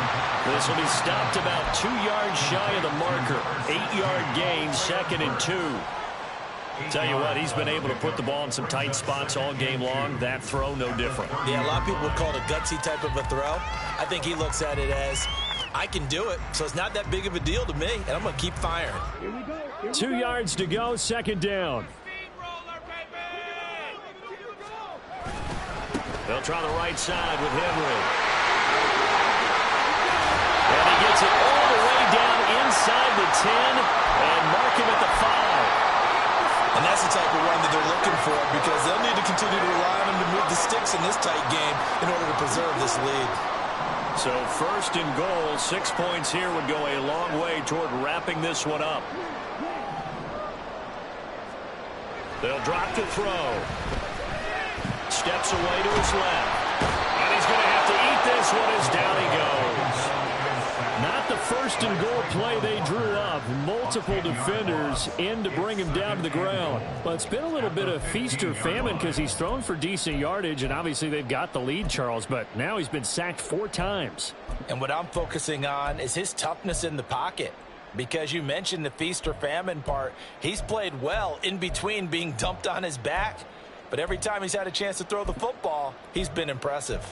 This will be stopped about 2 yards shy of the marker. 8-yard gain, 2nd and 2. Tell you what, he's been able to put the ball in some tight spots all game long. That throw, no different. Yeah, a lot of people would call it a gutsy type of a throw. I think he looks at it as, I can do it, so it's not that big of a deal to me, and I'm going to keep firing. 2 yards to go, 2nd down. They'll try the right side with Henry. And he gets it all the way down inside the 10 and mark him at the 5. And that's the type of run that they're looking for, because they'll need to continue to rely on him to move the sticks in this tight game in order to preserve this lead. So 1st and goal, 6 points here would go a long way toward wrapping this one up. They'll drop to throw. Steps away to his left. And he's going to have to eat this one as down he goes. Not the 1st and goal play they drew up. Multiple defenders in to bring him down to the ground. But it's been a little bit of feast or famine because he's thrown for decent yardage, and obviously they've got the lead, Charles, but now he's been sacked 4 times. And what I'm focusing on is his toughness in the pocket. Because you mentioned the feast or famine part. He's played well in between being dumped on his back. But every time he's had a chance to throw the football, he's been impressive.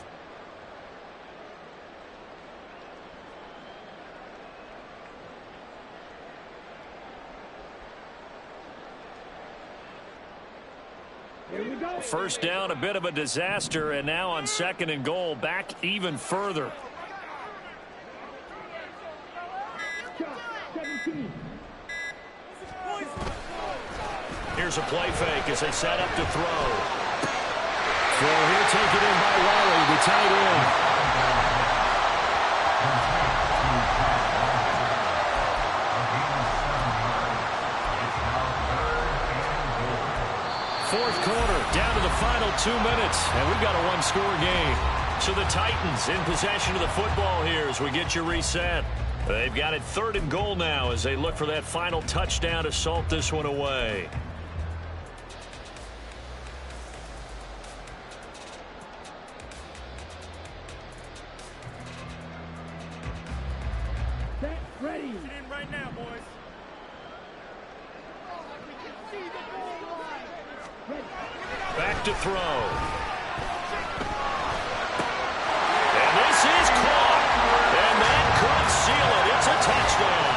First down, a bit of a disaster, and now on 2nd and goal, back even further. Here's a play fake as they set up to throw. Throw here taken in by Riley, the tight end. Fourth quarter, down to the final 2 minutes, and we've got a one-score game. So the Titans in possession of the football here as we get you reset. They've got it 3rd and goal now as they look for that final touchdown to salt this one away. Ready. In right now, boys. Back to throw. And this is caught. And that could seal it. It's a touchdown.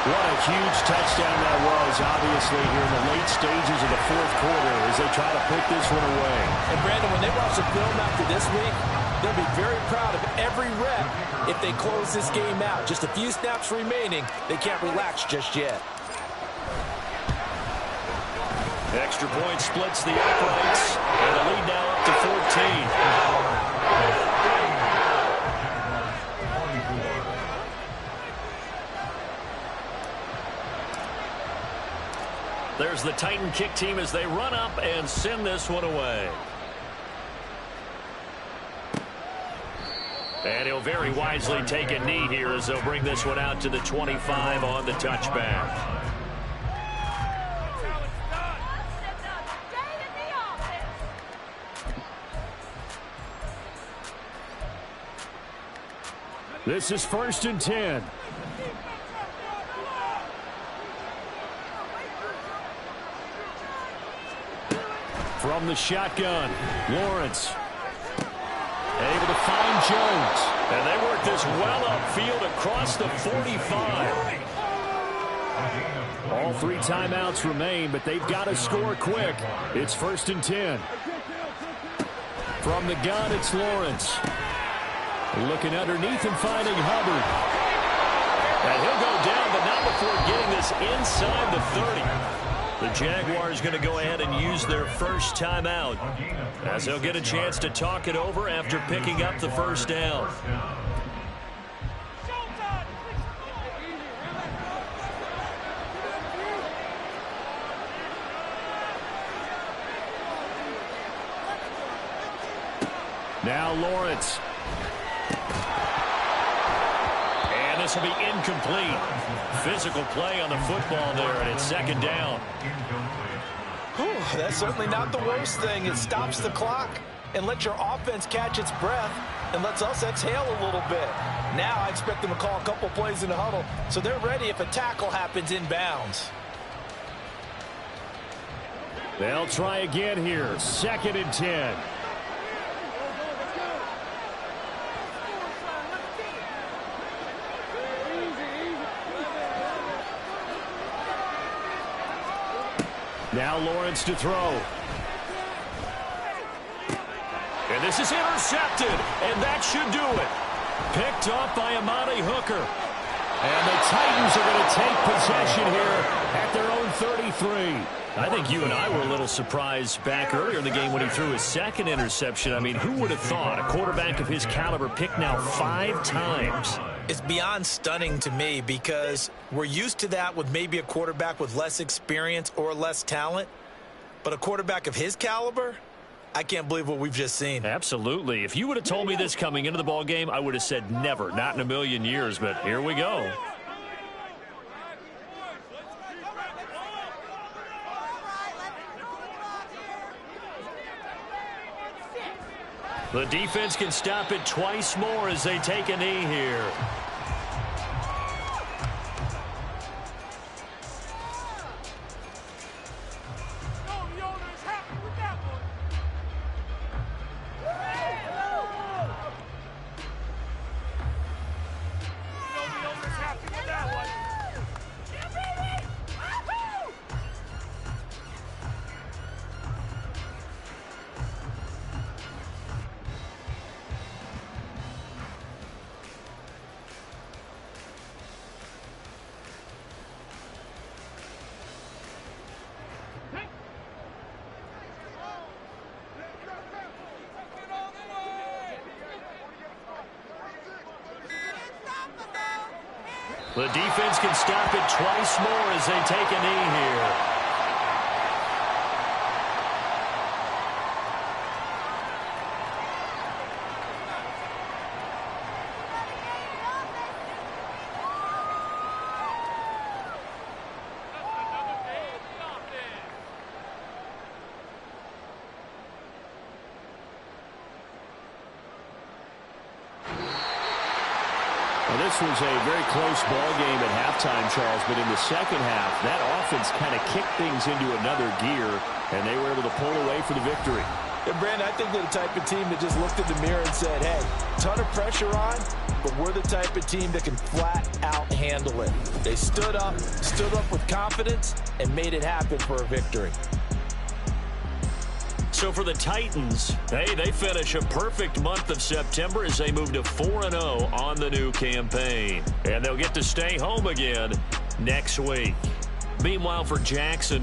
What a huge touchdown that was, obviously, here in the late stages of the 4th quarter as they try to put this one away. And, Brandon, when they watch the film after this week, they'll be very proud of every rep if they close this game out. Just a few snaps remaining. They can't relax just yet. Extra point splits the uprights, and the lead now up to 14. There's the Titan kick team as they run up and send this one away. And he'll very wisely take a knee here as they'll bring this one out to the 25 on the touchback. This is 1st and 10. From the shotgun, Lawrence. Able to find Jones. And they work this well upfield across the 45. All 3 timeouts remain, but they've got to score quick. It's 1st and 10. From the gun, it's Lawrence. Looking underneath and finding Hubbard. And he'll go down, but not before getting this inside the 30. The Jaguars going to go ahead and use their first timeout as they'll get a chance to talk it over after picking up the first down. Now Lawrence. And this will be incomplete. Physical play on the football there, and it's 2nd down. That's certainly not the worst thing. It stops the clock and lets your offense catch its breath and lets us exhale a little bit. Now I expect them to call a couple plays in the huddle so they're ready if a tackle happens inbounds. They'll try again here. 2nd and 10. Now Lawrence to throw. And this is intercepted, and that should do it. Picked off by Amani Hooker. And the Titans are going to take possession here at their own 33. I think you and I were a little surprised back earlier in the game when he threw his 2nd interception. I mean, who would have thought a quarterback of his caliber picked now 5 times? It's beyond stunning to me because we're used to that with maybe a quarterback with less experience or less talent. But a quarterback of his caliber, I can't believe what we've just seen. Absolutely. If you would have told me this coming into the ball game, I would have said never, not in a million years. But here we go. The defense can stop it twice more as they take a knee here. The defense can stop it twice more as they take a knee here. This was a very close ball game at halftime, Charles, but in the second half, that offense kind of kicked things into another gear, and they were able to pull away for the victory. And, Brandon, I think they're the type of team that just looked in the mirror and said, hey, ton of pressure on, but we're the type of team that can flat out handle it. They stood up with confidence, and made it happen for a victory. So for the Titans, hey, they finish a perfect month of September as they move to 4-0 on the new campaign. And they'll get to stay home again next week. Meanwhile, for Jackson,